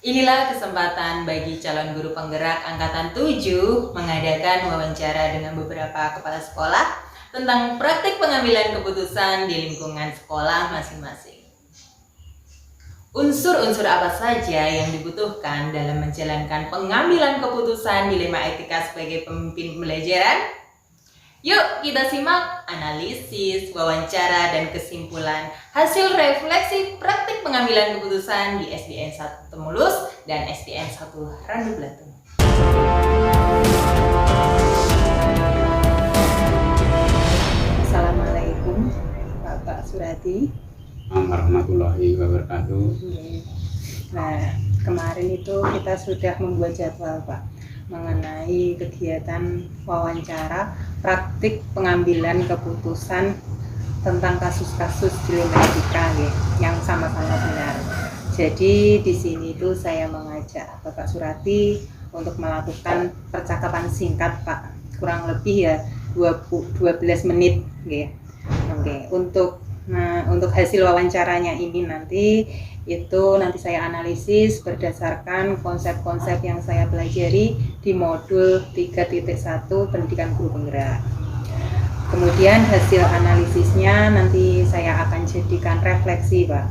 Inilah kesempatan bagi calon guru penggerak Angkatan 7 mengadakan wawancara dengan beberapa kepala sekolah tentang praktik pengambilan keputusan di lingkungan sekolah masing-masing. Unsur-unsur apa saja yang dibutuhkan dalam menjalankan pengambilan keputusan dilema etika sebagai pemimpin pembelajaran? Yuk kita simak analisis, wawancara, dan kesimpulan hasil refleksi praktik pengambilan keputusan di SDN 1 Temulus dan SDN 1 Randu Belatung. Assalamualaikum Bapak Surati. Warahmatullahi wabarakatuh. Nah, kemarin itu kita sudah membuat jadwal Pak mengenai kegiatan wawancara praktik pengambilan keputusan tentang kasus-kasus dilema etika yang sama-sama benar. Jadi di sini itu saya mengajak Bapak Surati untuk melakukan percakapan singkat Pak, kurang lebih ya 12 menit Oke. Untuk hasil wawancaranya ini nanti saya analisis berdasarkan konsep-konsep yang saya pelajari di modul 3.1 pendidikan guru penggerak. Kemudian hasil analisisnya nanti saya akan jadikan refleksi Pak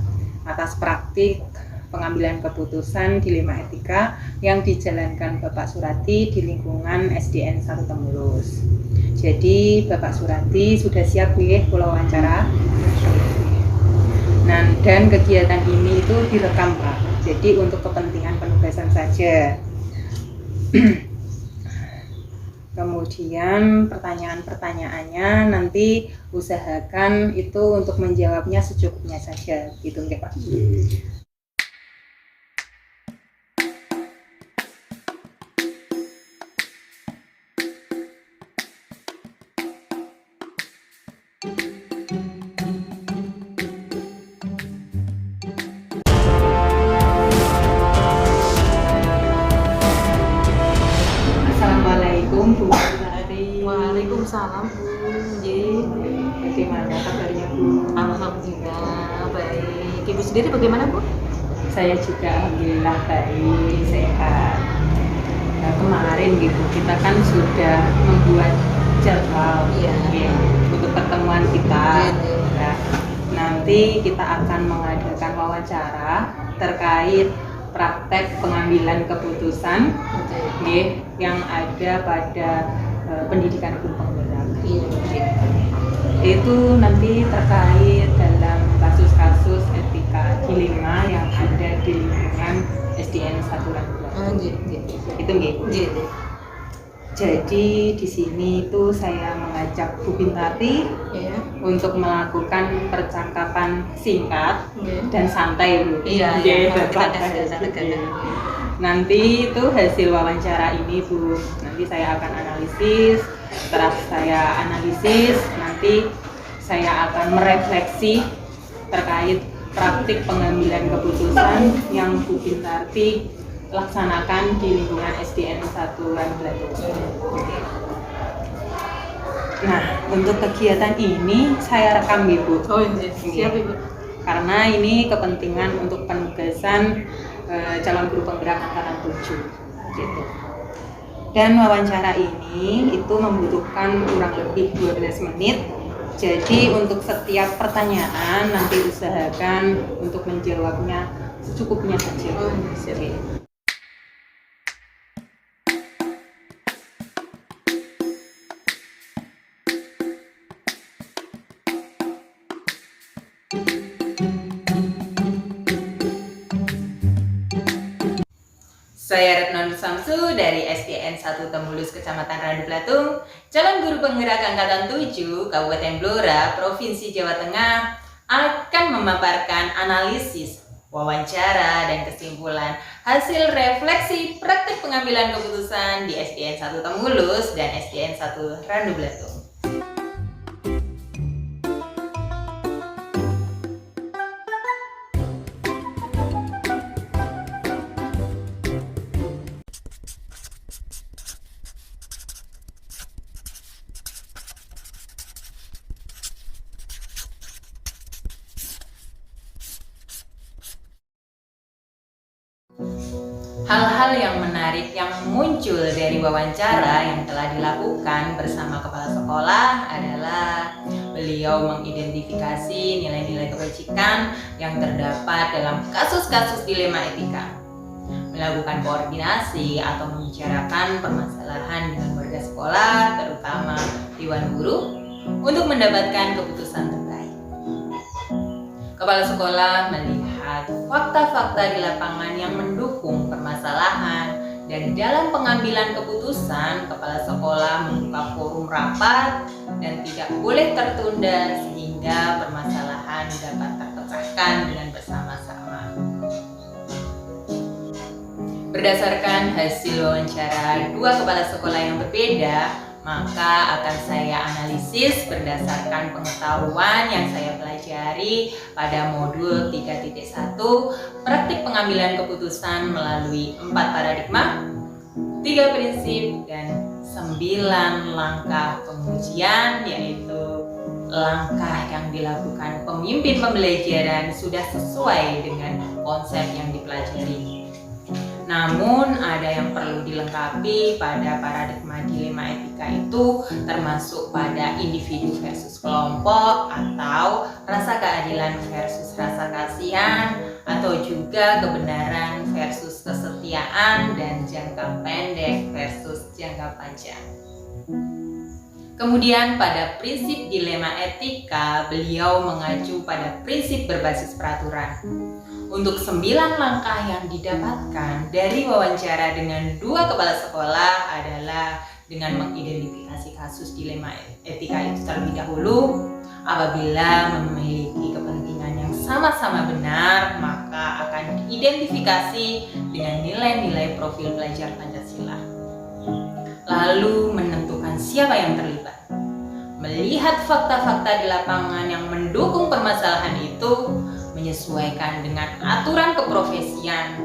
atas praktik pengambilan keputusan dilema etika yang dijalankan Bapak Surati di lingkungan SDN 1 Temulus. Jadi Bapak Surati sudah siap kula wawancara. Nah, dan kegiatan ini itu direkam Pak. Jadi untuk kepentingan penugasan saja. Kemudian pertanyaan-pertanyaannya nanti usahakan itu untuk menjawabnya secukupnya saja, gitu nggih Pak. Assalamualaikum Bu Surati. Waalaikumsalam Bu. Bagaimana kabarnya Bu? Alhamdulillah baik. Ibu sendiri bagaimana Bu? Saya juga alhamdulillah baik, sehat. Nah, kemarin gitu kita kan sudah membuat jadwal untuk pertemuan kita. Nah, nanti kita akan mengadakan wawancara terkait praktek pengambilan keputusan yang ada pada pendidikan guru penggerak. Itu nanti terkait dalam kasus-kasus etika dilema yang ada di lingkungan SDN 1 Randu Belatung. Itu nggih. Jadi di sini itu saya mengajak Bu Bintati untuk melakukan percakapan singkat dan santai Bu. Nanti itu hasil wawancara ini Bu. Nanti saya akan analisis. Setelah saya analisis, nanti saya akan merefleksi terkait praktik pengambilan keputusan yang Bu Bintati laksanakan di lingkungan SDN 1 Randu Belatung. Nah, untuk kegiatan ini saya rekam Bu. Siap Ibu. Karena ini kepentingan untuk penugasan calon guru penggerak Angkatan 7 gitu. Dan wawancara ini itu membutuhkan kurang lebih 12 menit. Jadi untuk setiap pertanyaan nanti usahakan untuk menjawabnya secukupnya saja. Saya Retno Nur Samsu dari SDN 1 Temulus Kecamatan Randu Belatung, calon guru penggerak Angkatan 7 Kabupaten Blora, Provinsi Jawa Tengah, akan memaparkan analisis, wawancara, dan kesimpulan hasil refleksi praktik pengambilan keputusan di SDN 1 Temulus dan SDN 1 Randu Belatung. Hal-hal yang menarik yang muncul dari wawancara yang telah dilakukan bersama kepala sekolah adalah beliau mengidentifikasi nilai-nilai kebajikan yang terdapat dalam kasus-kasus dilema etika, melakukan koordinasi atau membicarakan permasalahan dengan warga sekolah, terutama Dewan Guru, untuk mendapatkan keputusan terbaik. Kepala sekolah melihat fakta-fakta di lapangan yang mendukung permasalahan, dan dalam pengambilan keputusan, kepala sekolah membuka forum rapat dan tidak boleh tertunda sehingga permasalahan dapat terpecahkan dengan bersama-sama. Berdasarkan hasil wawancara dua kepala sekolah yang berbeda, maka akan saya analisis berdasarkan pengetahuan yang saya pelajari pada modul 3.1 praktik pengambilan keputusan melalui 4 paradigma, 3 prinsip, dan 9 langkah pengujian, yaitu langkah yang dilakukan pemimpin pembelajaran sudah sesuai dengan konsep yang dipelajari. Namun ada yang perlu dilengkapi pada paradigma dilema etika itu, termasuk pada individu versus kelompok, atau rasa keadilan versus rasa kasihan, atau juga kebenaran versus kesetiaan, dan jangka pendek versus jangka panjang. Kemudian pada prinsip dilema etika, beliau mengacu pada prinsip berbasis peraturan. Untuk 9 langkah yang didapatkan dari wawancara dengan dua kepala sekolah adalah dengan mengidentifikasi kasus dilema etika itu terlebih dahulu. Apabila memiliki kepentingan yang sama-sama benar, maka akan diidentifikasi dengan nilai-nilai profil pelajar Pancasila. Lalu menentukan siapa yang terlibat. Melihat fakta-fakta di lapangan yang mendukung permasalahan itu, menyesuaikan dengan aturan keprofesian,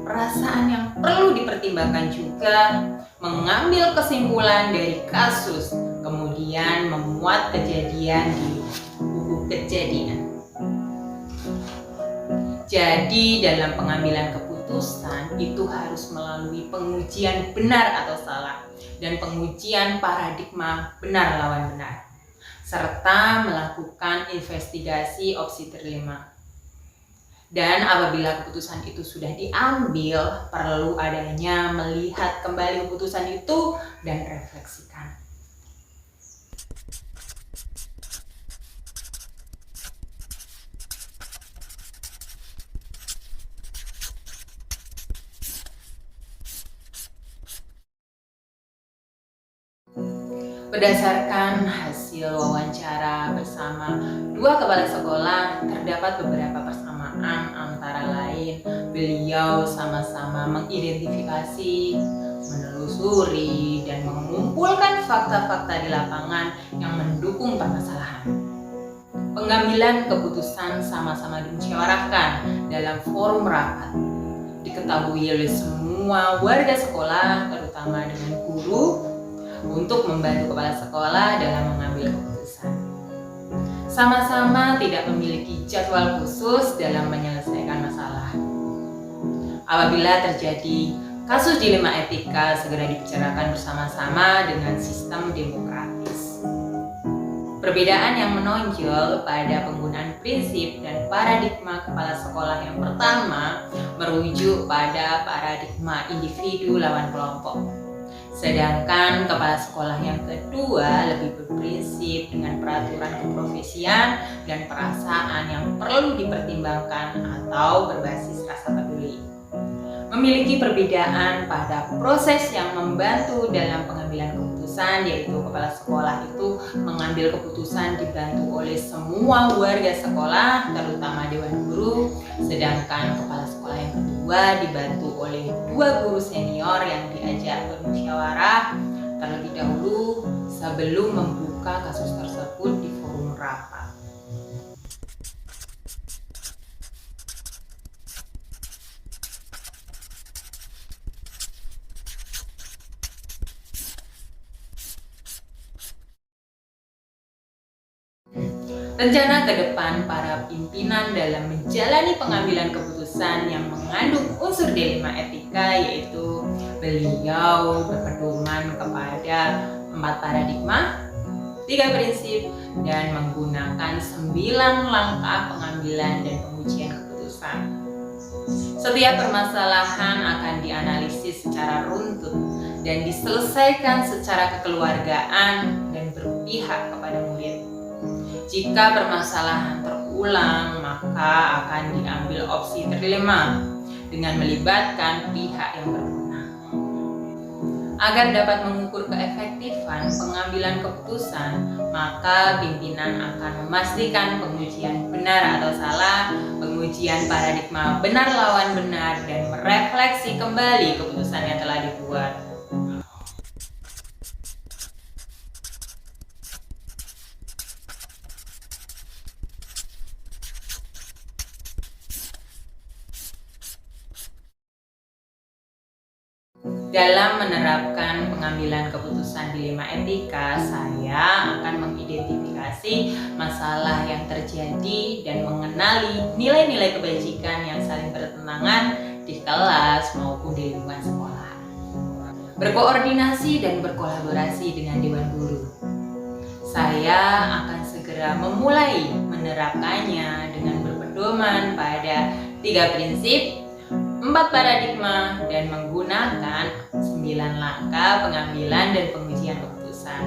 perasaan yang perlu dipertimbangkan juga, mengambil kesimpulan dari kasus, kemudian memuat kejadian di buku kejadian. Jadi dalam pengambilan keputusan itu harus melalui pengujian benar atau salah dan pengujian paradigma benar lawan benar, serta melakukan investigasi opsi terlema. Dan apabila keputusan itu sudah diambil, perlu adanya melihat kembali keputusan itu dan refleksikan. Berdasarkan hasil wawancara bersama dua kepala sekolah, terdapat beberapa persamaan, antara lain beliau sama-sama mengidentifikasi, menelusuri, dan mengumpulkan fakta-fakta di lapangan yang mendukung permasalahan. Pengambilan keputusan sama-sama dimusyawarahkan dalam forum rapat, diketahui oleh semua warga sekolah, terutama dengan guru, untuk membantu kepala sekolah dalam mengambil keputusan. Sama-sama tidak memiliki jadwal khusus dalam menyelesaikan masalah. Apabila terjadi kasus dilema etika, segera dibicarakan bersama-sama dengan sistem demokratis. Perbedaan yang menonjol pada penggunaan prinsip dan paradigma kepala sekolah yang pertama merujuk pada paradigma individu lawan kelompok. Sedangkan kepala sekolah yang kedua lebih berprinsip dengan peraturan keprofesian dan perasaan yang perlu dipertimbangkan atau berbasis rasa peduli. Memiliki perbedaan pada proses yang membantu dalam pengambilan keputusan, yaitu kepala sekolah itu mengambil keputusan dibantu oleh semua warga sekolah, terutama Dewan Guru, sedangkan kepala sekolah yang kedua dibantu oleh dua guru senior yang diajak bermusyawarah terlebih dahulu sebelum membuka kasus tersebut di forum rapat. Rencana ke depan para pimpinan dalam menjalani pengambilan keputusan yang mengandung unsur dilema etika, yaitu beliau berpedoman kepada 4 paradigma, 3 prinsip, dan menggunakan 9 langkah pengambilan dan pengujian keputusan. Setiap permasalahan akan dianalisis secara runtut dan diselesaikan secara kekeluargaan dan berpihak kepada murid. Jika permasalahan terulang, maka akan diambil opsi trilema dengan melibatkan pihak yang berwenang. Agar dapat mengukur keefektifan pengambilan keputusan, maka pimpinan akan memastikan pengujian benar atau salah, pengujian paradigma benar lawan benar, dan merefleksi kembali keputusan yang telah dibuat. Dalam menerapkan pengambilan keputusan dilema etika, saya akan mengidentifikasi masalah yang terjadi dan mengenali nilai-nilai kebajikan yang saling bertentangan di kelas maupun di lingkungan sekolah. Berkoordinasi dan berkolaborasi dengan Dewan Guru. Saya akan segera memulai menerapkannya dengan berpedoman pada 3 prinsip, 4 paradigma, dan menggunakan 9 langkah pengambilan dan pengujian keputusan.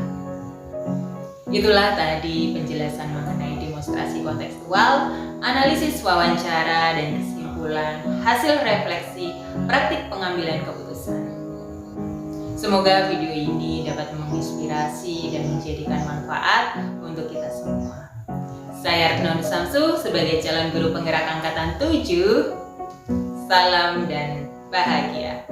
Itulah tadi penjelasan mengenai demonstrasi kontekstual, analisis wawancara, dan kesimpulan hasil refleksi praktik pengambilan keputusan. Semoga video ini dapat menginspirasi dan menjadikan manfaat untuk kita semua. Saya Retno Samsu sebagai calon guru penggerak angkatan 7. Salam dan bahagia.